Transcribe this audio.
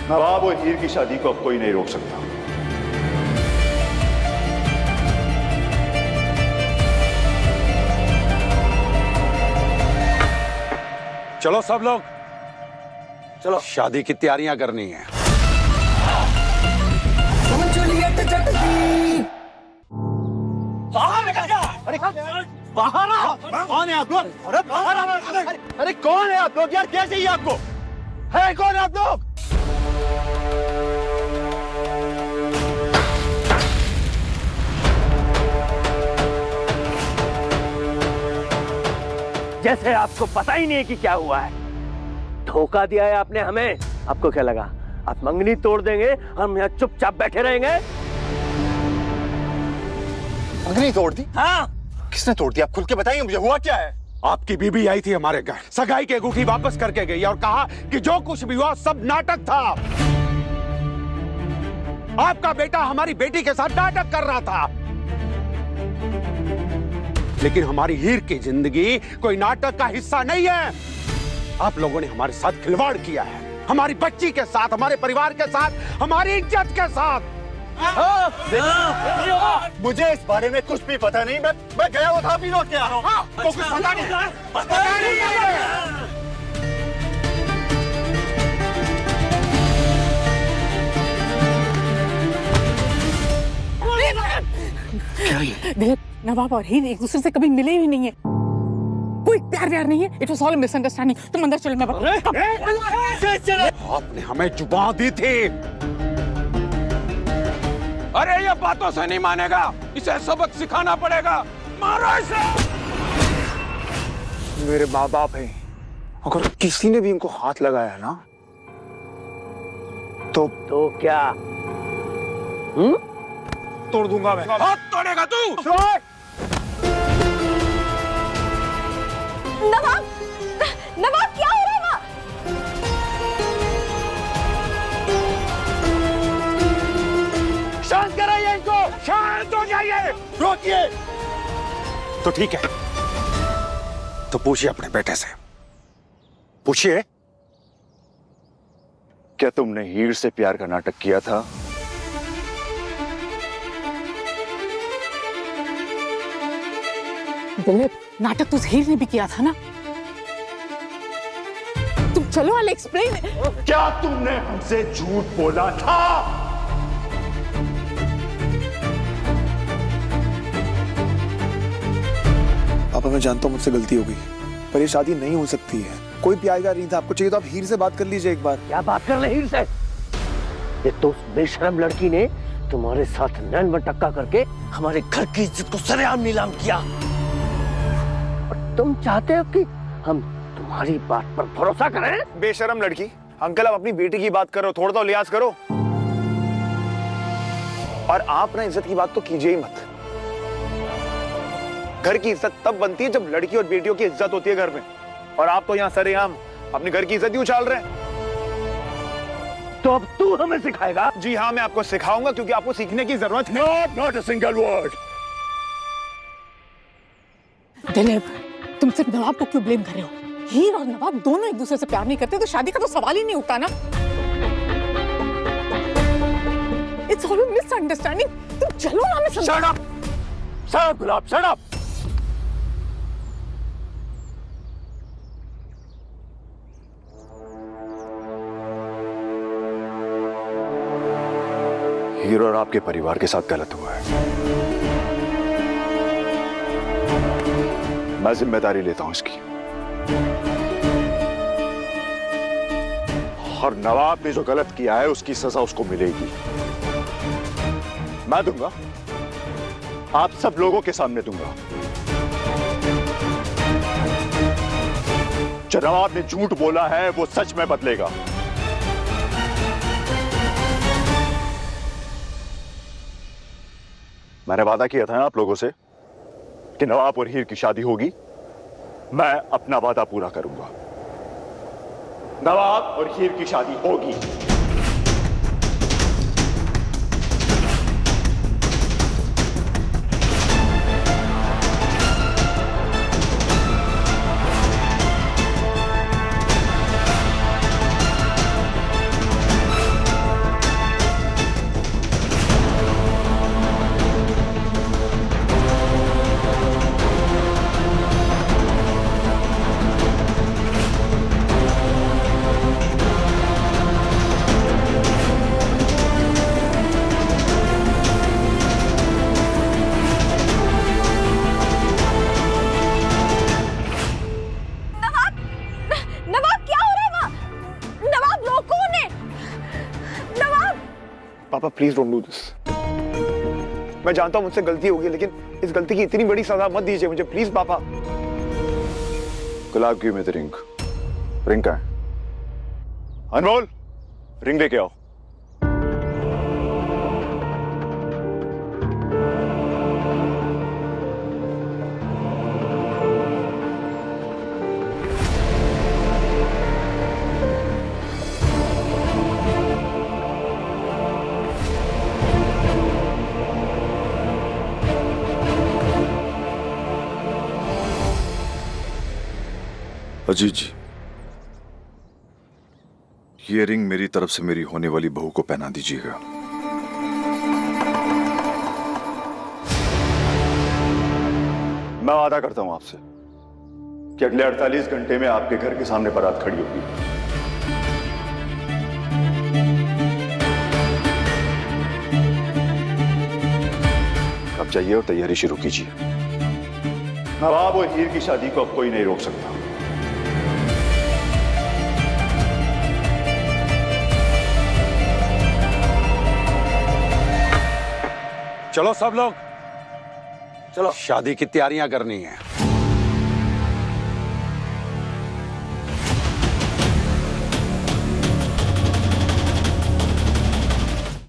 नवाब और हीर की शादी को अब कोई नहीं रोक सकता। चलो सब लोग, चलो शादी की तैयारियां करनी है। बाहर आओ। कौन है आप लोग? अरे बाहर आओ। अरे कौन है आप लोग यार? क्या चाहिए आपको? है कौन आप लोग? जैसे आपको पता ही नहीं है कि क्या हुआ है। धोखा दिया है आपने हमें। आपको क्या लगा आप मंगनी तोड़ देंगे, हम यहाँ चुपचाप बैठे रहेंगे? मंगनी तोड़ दी? हाँ। किसने तोड़ दी? आप खुल के बताइए मुझे, हुआ क्या है? आपकी बीबी आई थी हमारे घर, सगाई की अंगूठी वापस करके गई और कहा कि जो कुछ भी हुआ सब नाटक था। आपका बेटा हमारी बेटी के साथ नाटक कर रहा था। लेकिन हमारी हीर की जिंदगी कोई नाटक का हिस्सा नहीं है। आप लोगों ने हमारे साथ खिलवाड़ किया है, हमारी बच्ची के साथ, हमारे परिवार के साथ, हमारी इज्जत के साथ। मुझे इस बारे में कुछ भी पता नहीं। मैं गया हुआ था, अभी लौट के आ रहा हूँ। तो कुछ पता नहीं। पता नहीं है। दिलीप, नवाब और हीर एक दूसरे से कभी मिले ही नहीं है। कोई प्यार व्यार नहीं है। It was all misunderstanding. तुम अंदर चलो, मैं आपने हमें जुबान दी थी। अरे ये बातों से नहीं मानेगा, इसे सबक सिखाना पड़ेगा। मारो इसे। मेरे माँ बाप हैं, अगर किसी ने भी इनको हाथ लगाया ना तो क्या? तोड़ दूंगा मैं। हाथ तोड़ेगा तू? नवाब, नवाब क्या हो रहा है वहाँ? शांत कराइए इनको, शांत हो जाइए, रोकिए। तो ठीक है, तो पूछिए अपने बेटे से, पूछिए। क्या तुमने हीर से प्यार का नाटक किया था? दिलीप, नाटक तो हीर ने भी किया था ना। तुम चलो, आई एक्सप्लेन। क्या तुमने हमसे झूठ बोला था? पापा, मैं जानता हूँ मुझसे गलती हो गई, पर ये शादी नहीं हो सकती है। कोई प्यार व्यार नहीं था। आपको चाहिए तो आप हीर से बात कर लीजिए एक बार। क्या बात कर ले हीर से? ये तो उस बेशरम लड़की ने तुम्हारे साथ नैन मटक्का करके हमारे घर की इज्जत को सरेआम नीलाम किया। और तुम चाहते हो कि हम तुम्हारी बात पर भरोसा करें? बेशरम लड़की। अंकल, आप अपनी बेटी की बात करो, थोड़ा तो लिहाज करो। और आप ना इज्जत की बात तो कीजिए ही मत। घर की इज्जत तब बनती है जब लड़की और बेटियों की इज्जत होती है घर में, और आप तो यहाँ सरेआम अपने घर की इज्जत ही उछाल रहे हैं। तो अब तू हमें सिखाएगा? जी हाँ, मैं आपको सिखाऊंगा, क्योंकि आपको सीखने की जरूरत है। Not a single word. Dilip, तुम सिर्फ नवाब को क्यों ब्लेम कर रहे हो? हीर और नवाब दोनों एक दूसरे से प्यार नहीं करते, तो शादी का तो सवाल ही नहीं उठता ना। It's all misunderstanding. तुम चलो ना, मैं समझा। Shut up! शट अप गुलाब, शट अप! हीर और आपके परिवार के साथ गलत हुआ है। मैं जिम्मेदारी लेता हूं इसकी। और नवाब ने जो गलत किया है उसकी सजा उसको मिलेगी। मैं दूंगा, आप सब लोगों के सामने दूंगा। जो नवाब ने झूठ बोला है वो सच में बदलेगा। मैंने वादा किया था ना आप लोगों से कि नवाब और हीर की शादी होगी। मैं अपना वादा पूरा करूंगा। नवाब और हीर की शादी होगी। पापा प्लीज डोंट डू दिस। मैं जानता हूँ मुझसे गलती होगी, लेकिन इस गलती की इतनी बड़ी सजा मत दीजिए मुझे प्लीज पापा। गुलाब की में रिंग, रिंग कहाँ है? अनमोल, रिंग लेके आओ। अजीत जी, ये रिंग मेरी तरफ से मेरी होने वाली बहू को पहना दीजिएगा। मैं वादा करता हूं आपसे कि अगले 48 घंटे में आपके घर के सामने बारात खड़ी होगी। अब जाइए और तैयारी शुरू कीजिए। नवाब और हीर की शादी को अब कोई नहीं रोक सकता। चलो सब लोग, चलो शादी की तैयारियां करनी है।